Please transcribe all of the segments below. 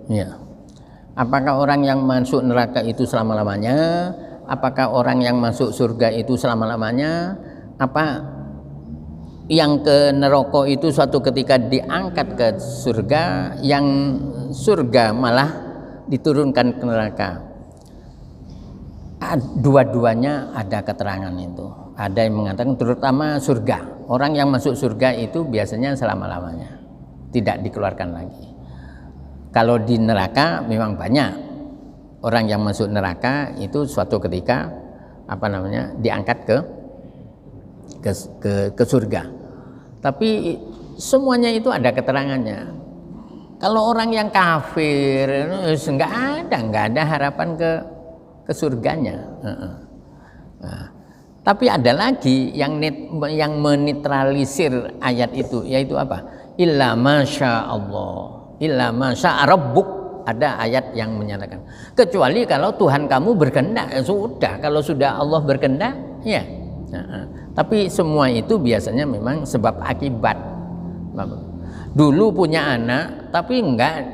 Ya. Apakah orang yang masuk neraka itu selama-lamanya? Apakah orang yang masuk surga itu selama-lamanya? Apa yang ke neraka itu suatu ketika diangkat ke surga, yang surga malah diturunkan ke neraka? Dua-duanya ada keterangan itu. Ada yang mengatakan terutama surga. Orang yang masuk surga itu biasanya selama-lamanya, tidak dikeluarkan lagi. Kalau di neraka memang banyak orang yang masuk neraka itu suatu ketika diangkat ke surga. Tapi semuanya itu ada keterangannya. Kalau orang yang kafir nggak ada harapan ke surganya. Nah, tapi ada lagi yang menetralisir ayat itu, yaitu apa? Illa masya Allah. Illa masya rabbuk, ada ayat yang menyatakan kecuali kalau Tuhan kamu berkehendak, sudah. Kalau sudah Allah berkehendak, ya. Tapi semua itu biasanya memang sebab akibat. Dulu punya anak tapi enggak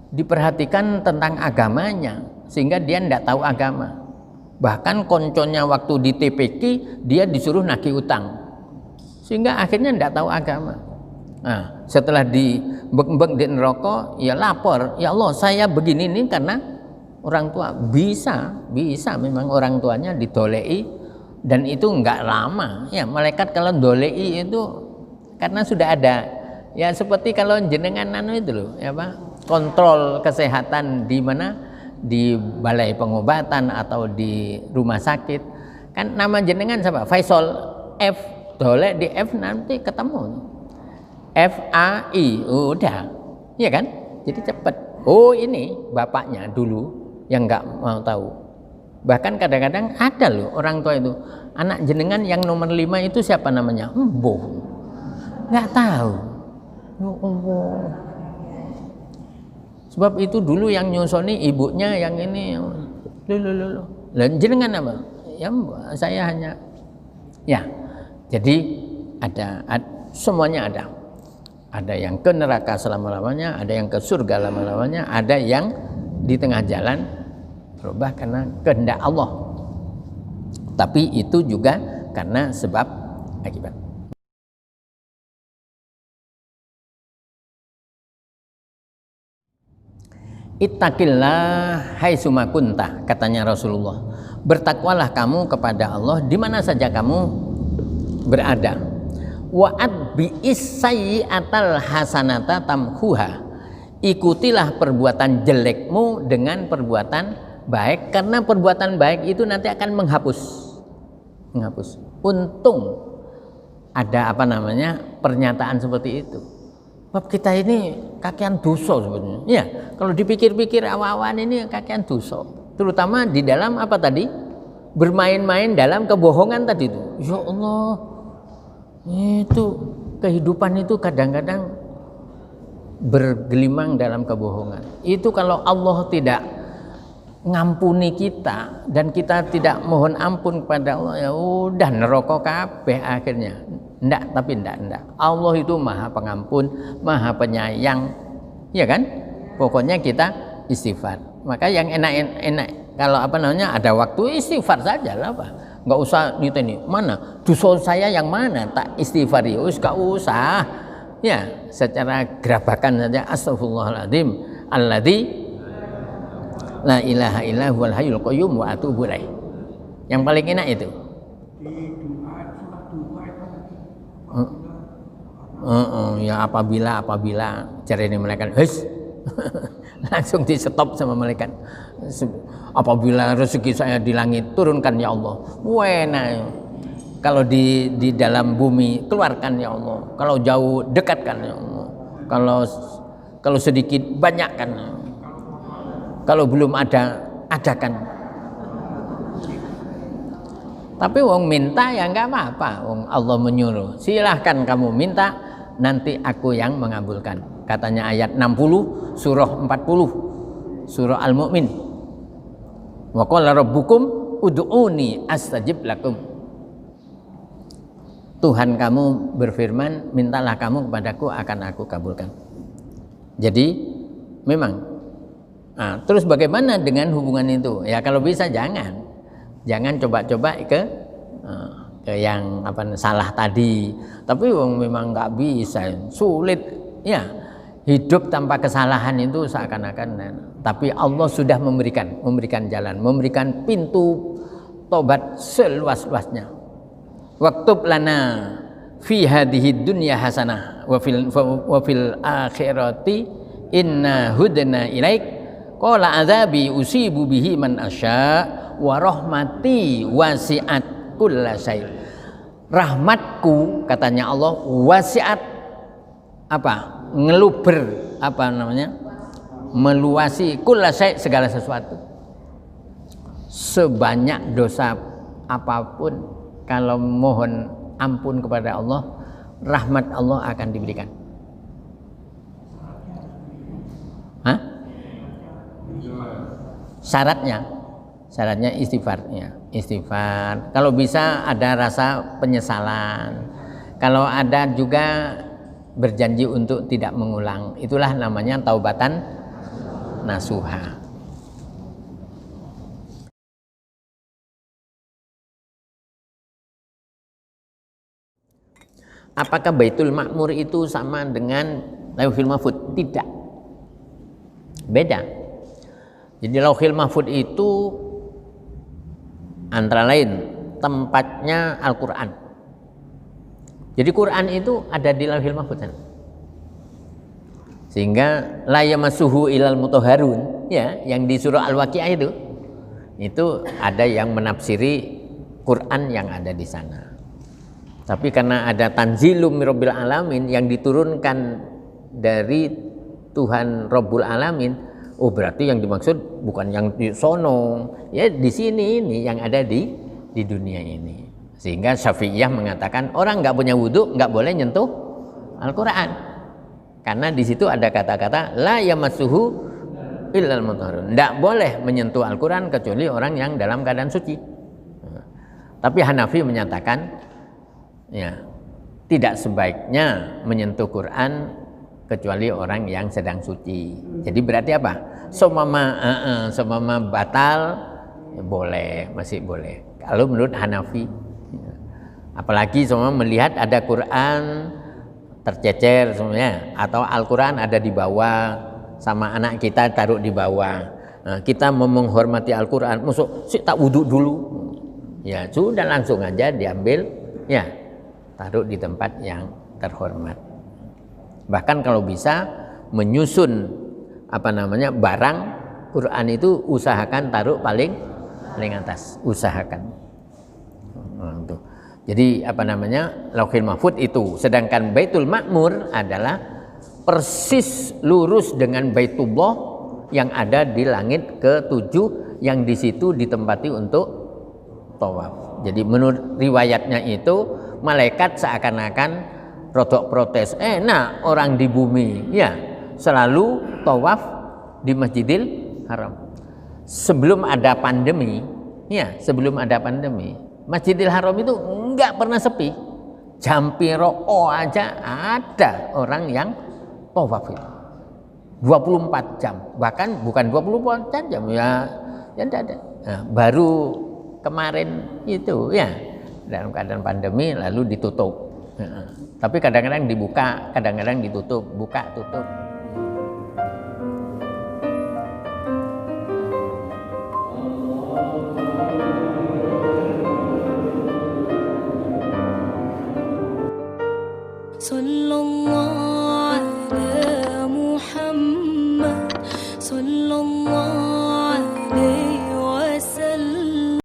diperhatikan tentang agamanya, sehingga dia enggak tahu agama. Bahkan konconya waktu di TPQ dia disuruh nagih utang, sehingga akhirnya enggak tahu agama. Nah, setelah dibek-bek di neraka, ya lapor, ya Allah saya begini ini karena orang tua. Bisa memang orang tuanya didolei, dan itu enggak lama. Ya malaikat kalau dolei itu karena sudah ada. Ya seperti kalau jenengan itu loh, ya Pak, kontrol kesehatan di mana, di balai pengobatan atau di rumah sakit, kan nama jenengan siapa? Faisal, F, dolek di F nanti ketemu. FAI, udah, ya kan? Jadi cepat. Oh ini bapaknya dulu yang nggak mau tahu. Bahkan kadang-kadang ada loh orang tua itu, anak jenengan yang nomor 5 itu siapa namanya? Emboh, nggak tahu. Ya Allah. Sebab itu dulu yang nyusoni ibunya yang ini, loh. Jenengan apa? Ya saya hanya, ya. Jadi semuanya ada. Ada yang ke neraka selama-lamanya, ada yang ke surga lama-lamanya, ada yang di tengah jalan berubah karena kehendak Allah. Tapi itu juga karena sebab akibat. Ittaqillah haitsuma kunta, katanya Rasulullah. Bertakwalah kamu kepada Allah di mana saja kamu berada. Wa'ad bi'is sayyi'atal hasanata tamhuha, ikutilah perbuatan jelekmu dengan perbuatan baik, karena perbuatan baik itu nanti akan menghapus. Untung ada pernyataan seperti itu. Sebab kita ini kakean dosa sebenarnya. Ya, kalau dipikir-pikir awan ini kakean dosa. Terutama di dalam apa tadi? Bermain-main dalam kebohongan tadi itu. Ya Allah. Itu kehidupan itu kadang-kadang bergelimang dalam kebohongan. Itu kalau Allah tidak ngampuni kita dan kita tidak mohon ampun kepada Allah, ya udah neraka kabeh akhirnya. Enggak. Allah itu Maha Pengampun, Maha Penyayang. Ya kan? Pokoknya kita istighfar. Maka yang enak kalau ada waktu istighfar saja lah, Pak. Enggak usah niteni mana dosa saya yang mana, tak istighfar ya enggak usah. Ya, secara gerabakan saja, astagfirullahaladzim alladzi la ilaha illa huwal hayyul qayyum wa atubu ilaih. Yang paling enak itu. Ya apabila cari ini malaikat, langsung di stop sama malaikat. Apabila rezeki saya di langit, turunkan ya Allah. Wena. Kalau di dalam bumi, keluarkan ya Allah. Kalau jauh, dekatkan ya Allah. Kalau sedikit, banyakkan. Kalau belum ada, adakan. Tapi wong minta ya enggak apa-apa. Wong Allah menyuruh. Silahkan kamu minta, nanti aku yang mengabulkan. Katanya ayat 60 surah 40 surah Al-Mu'min. Wa qala rabbukum ud'uni astajib lakum. Tuhan kamu berfirman, mintalah kamu kepadaku akan aku kabulkan. Jadi memang Nah, terus bagaimana dengan hubungan itu? Ya kalau bisa jangan coba-coba ke yang salah tadi. Tapi memang nggak bisa, sulit ya. Hidup tanpa kesalahan itu seakan-akan, tapi Allah sudah memberikan jalan, memberikan pintu tobat seluas-luasnya. Waktub lana fi hadhihi dunya hasanah wa fil akhirati inna hudna ilaik qala azabi usibu bihi man asya wa rahmati wasi'at kulla syai. Rahmatku, katanya Allah, wasi'at ngeluber meluasi kulla syai, segala sesuatu. Sebanyak dosa apapun, kalau mohon ampun kepada Allah, rahmat Allah akan diberikan. Hah? Syaratnya istighfar. Kalau bisa ada rasa penyesalan. Kalau ada juga berjanji untuk tidak mengulang. Itulah namanya taubatan nasuha. Apakah Baitul Ma'mur itu sama dengan Lauhul Mahfuz? Tidak. Beda. Jadi Lauhul Mahfuz itu antara lain tempatnya Al-Qur'an. Jadi Quran itu ada di Lauhul Mahfuz. Sehingga la yamassuhu ilal mutahharun, ya, yang di surah Al-Waqiah itu ada yang menafsiri Quran yang ada di sana. Tapi karena ada tanzilum mirabbil alamin yang diturunkan dari Tuhan Rabbul Alamin, berarti yang dimaksud bukan yang di sono, ya di sini ini yang ada di dunia ini. Sehingga Syafi'iyah mengatakan orang nggak punya wudhu nggak boleh nyentuh Al-Quran, karena di situ ada kata-kata la yamassuhu illal mutahharun, nggak boleh menyentuh Al-Quran kecuali orang yang dalam keadaan suci. Tapi Hanafi menyatakan ya tidak sebaiknya menyentuh Quran kecuali orang yang sedang suci. Jadi berarti apa? Seumpama batal ya boleh, masih boleh. Kalau menurut Hanafi, apalagi semua melihat ada Quran tercecer semuanya, atau Al-Quran ada di bawah sama anak kita taruh di bawah. Nah, kita mau menghormati Al-Quran, masuk tak wudhu dulu, ya sudah langsung aja diambil, ya taruh di tempat yang terhormat. Bahkan kalau bisa menyusun barang Quran itu usahakan taruh paling atas, usahakan. Tuh. Jadi Lauhul Mahfuz itu, sedangkan Baitul Ma'mur adalah persis lurus dengan Baitullah yang ada di langit ke-7 yang di situ ditempati untuk tawaf. Jadi menurut riwayatnya itu malaikat seakan-akan rodok protes, orang di bumi ya selalu tawaf di Masjidil Haram. Sebelum ada pandemi, Masjidil Haram itu enggak pernah sepi. Jam piro aja ada orang yang tawaf itu. 24 jam. Bahkan bukan 24 jam ya enggak ada. Nah, baru kemarin itu ya dalam keadaan pandemi lalu ditutup. Tapi kadang-kadang dibuka, kadang-kadang ditutup, buka tutup. Sallallahu ala Muhammad sallallahu